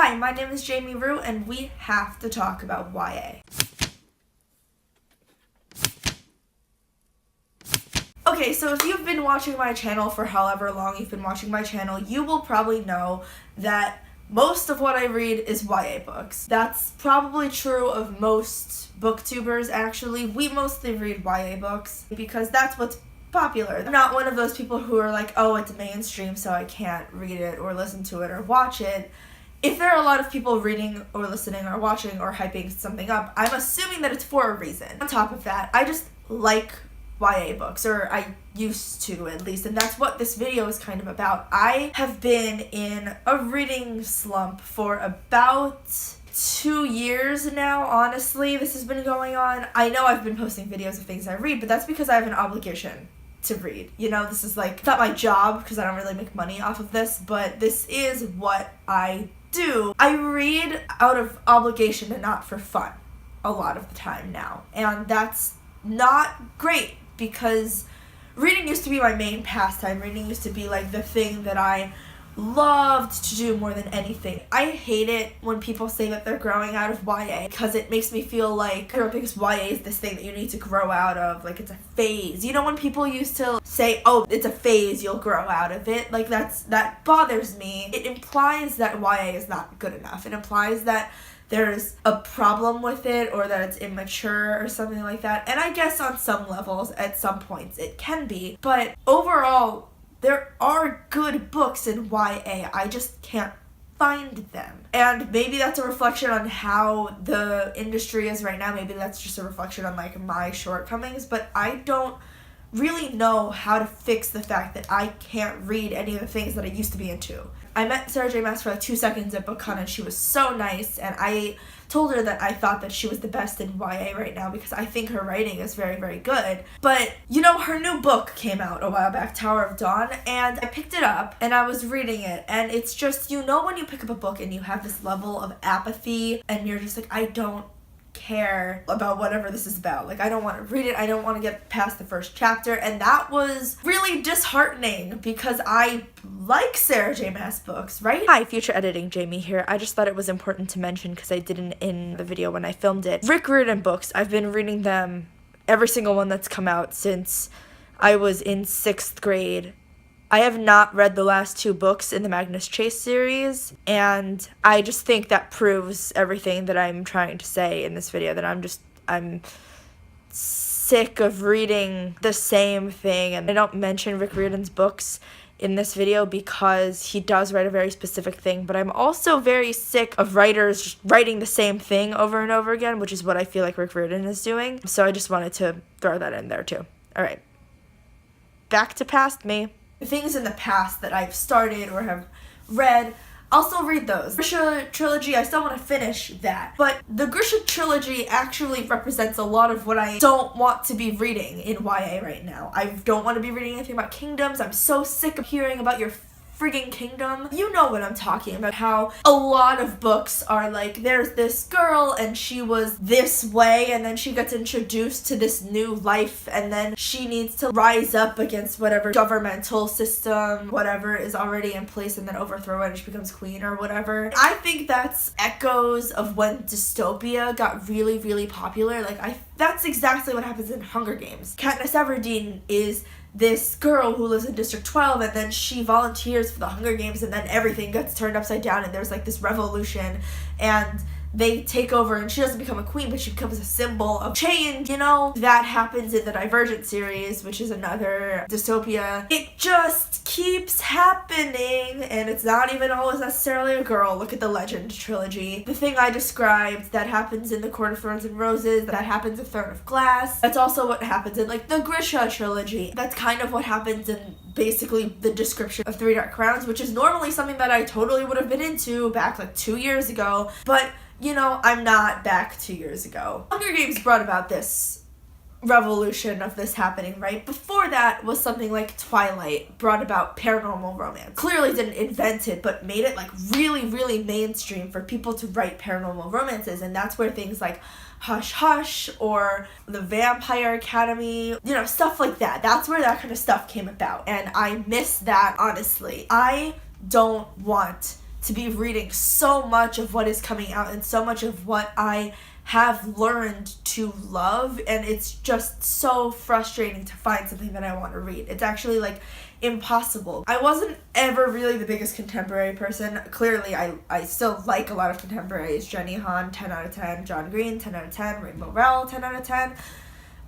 Hi, my name is Jamie Rue, and we have to talk about YA. Okay, so if you've been watching my channel for however long you've been watching my channel, you will probably know that most of what I read is YA books. That's probably true of most booktubers, actually. We mostly read YA books because that's what's popular. I'm not one of those people who are like, oh, it's mainstream, so I can't read it or listen to it or watch it. If there are a lot of people reading or listening or watching or hyping something up, I'm assuming that it's for a reason. On top of that, I just like YA books, or I used to at least, and that's what this video is kind of about. I have been in a reading slump for about 2 years now, honestly. This has been going on. I know I've been posting videos of things I read, but that's because I have an obligation to read. You know, this is like, it's not my job because I don't really make money off of this, but this is what I do. I read out of obligation and not for fun a lot of the time now, and that's not great because reading used to be my main pastime. Reading used to be like the thing that I loved to do more than anything. I hate it when people say that they're growing out of YA because it makes me feel like because YA is this thing that you need to grow out of, like it's a phase. You know, when people used to say, oh, it's a phase, you'll grow out of it, like that bothers me. It implies that YA is not good enough. It implies that there's a problem with it or that it's immature or something like that. And I guess on some levels, at some points, it can be. But overall, there are good books in YA. I just can't find them. And maybe that's a reflection on how the industry is right now. Maybe that's just a reflection on like my shortcomings. But I don't really know how to fix the fact that I can't read any of the things that I used to be into. I met Sarah J. Maas for like 2 seconds at BookCon, and she was so nice, and I told her that I thought that she was the best in YA right now because I think her writing is very, very good. But, you know, her new book came out a while back, Tower of Dawn, and I picked it up, and I was reading it, and it's just, you know, when you pick up a book and you have this level of apathy, and you're just like, I don't care about whatever this is about. Like, I don't want to read it. I don't want to get past the first chapter. And that was really disheartening because I like Sarah J. Maas books, right? Hi, future editing Jamie here. I just thought it was important to mention because I didn't in the video when I filmed it. Rick Riordan books. I've been reading them, every single one that's come out since I was in 6th grade. I have not read the last 2 books in the Magnus Chase series, and I just think that proves everything that I'm trying to say in this video, that I'm sick of reading the same thing. And I don't mention Rick Riordan's books in this video because he does write a very specific thing, but I'm also very sick of writers just writing the same thing over and over again, which is what I feel like Rick Riordan is doing. So I just wanted to throw that in there too. All right, back to past me. Things in the past that I've started or have read, I'll still read those. Grisha trilogy, I still want to finish that. But the Grisha trilogy actually represents a lot of what I don't want to be reading in YA right now. I don't want to be reading anything about kingdoms. I'm so sick of hearing about your friggin' kingdom. You know what I'm talking about, how a lot of books are like, there's this girl and she was this way and then she gets introduced to this new life and then she needs to rise up against whatever governmental system, whatever is already in place, and then overthrow it and she becomes queen or whatever. I think that's echoes of when dystopia got really, really popular. That's exactly what happens in Hunger Games. Katniss Everdeen is this girl who lives in District 12, and then she volunteers for the Hunger Games, and then everything gets turned upside down, and there's like this revolution, and they take over, and she doesn't become a queen, but she becomes a symbol of change. You know, that happens in the Divergent series, which is another dystopia. It just keeps happening, and it's not even always necessarily a girl. Look at the Legend trilogy. The thing I described that happens in the Court of Thorns and Roses, that happens in Throne of Glass, that's also what happens in like the Grisha trilogy. That's kind of what happens in basically the description of Three Dark Crowns, which is normally something that I totally would have been into back like 2 years ago, but you know, I'm not back 2 years ago. Hunger Games brought about this revolution of this happening, right? Before that was something like Twilight brought about paranormal romance. Clearly didn't invent it, but made it like really, really mainstream for people to write paranormal romances, and that's where things like Hush Hush or the Vampire Academy, you know, stuff like that. That's where that kind of stuff came about, and I miss that, honestly. I don't want to be reading so much of what is coming out and so much of what I have learned to love, and it's just so frustrating to find something that I want to read. It's actually like impossible. I wasn't ever really the biggest contemporary person. Clearly, I still like a lot of contemporaries. Jenny Han, 10 out of 10. John Green, 10 out of 10. Rainbow Rowell, 10 out of 10.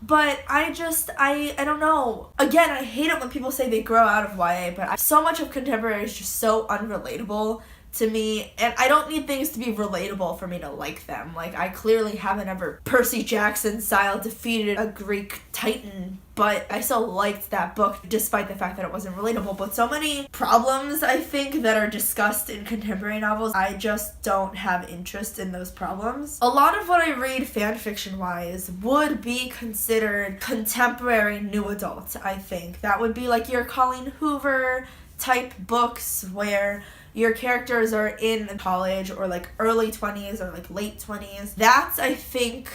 But I don't know. Again, I hate it when people say they grow out of YA, but so much of contemporary is just so unrelatable to me, and I don't need things to be relatable for me to like them. Like, I clearly haven't ever Percy Jackson style defeated a Greek titan, but I still liked that book despite the fact that it wasn't relatable. But so many problems, I think, that are discussed in contemporary novels, I just don't have interest in those problems. A lot of what I read fanfiction-wise would be considered contemporary new adult, I think. That would be like your Colleen Hoover type books where your characters are in college or like early 20s or like late 20s. That's, I think,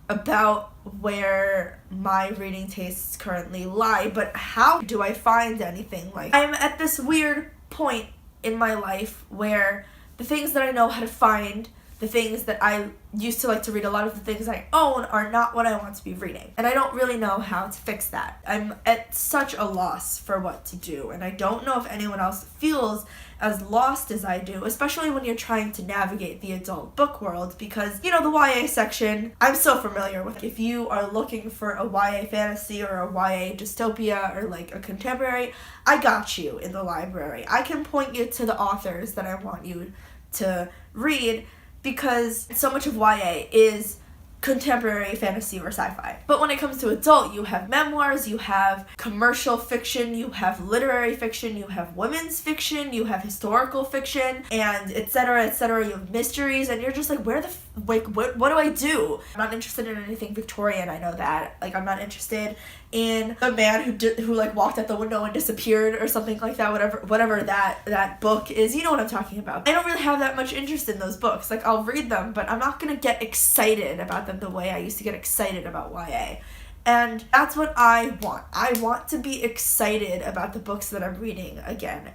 about where my reading tastes currently lie. But how do I find anything like? I'm at this weird point in my life where the things that I know how to find, the things that I used to like to read, a lot of the things I own are not what I want to be reading. And I don't really know how to fix that. I'm at such a loss for what to do, and I don't know if anyone else feels as lost as I do, especially when you're trying to navigate the adult book world, because, you know, the YA section, I'm so familiar with. If you are looking for a YA fantasy or a YA dystopia or like a contemporary, I got you in the library. I can point you to the authors that I want you to read, because so much of YA is contemporary fantasy or sci-fi. But when it comes to adult, you have memoirs, you have commercial fiction, you have literary fiction, you have women's fiction, you have historical fiction, and etc., etc. You have mysteries, and you're just like, what do I do? I'm not interested in anything Victorian, I know that. Like, I'm not interested in a man who like walked out the window and disappeared or something like that, whatever that book is. You know what I'm talking about. I don't really have that much interest in those books. Like, I'll read them, but I'm not gonna get excited about them the way I used to get excited about YA. And that's what I want. I want to be excited about the books that I'm reading again.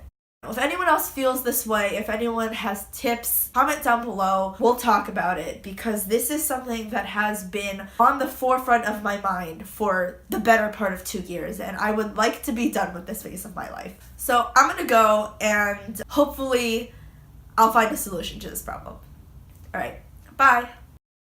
If anyone else feels this way, if anyone has tips, comment down below. We'll talk about it, because this is something that has been on the forefront of my mind for the better part of 2 years, and I would like to be done with this phase of my life. So I'm gonna go, and hopefully I'll find a solution to this problem. Alright, bye!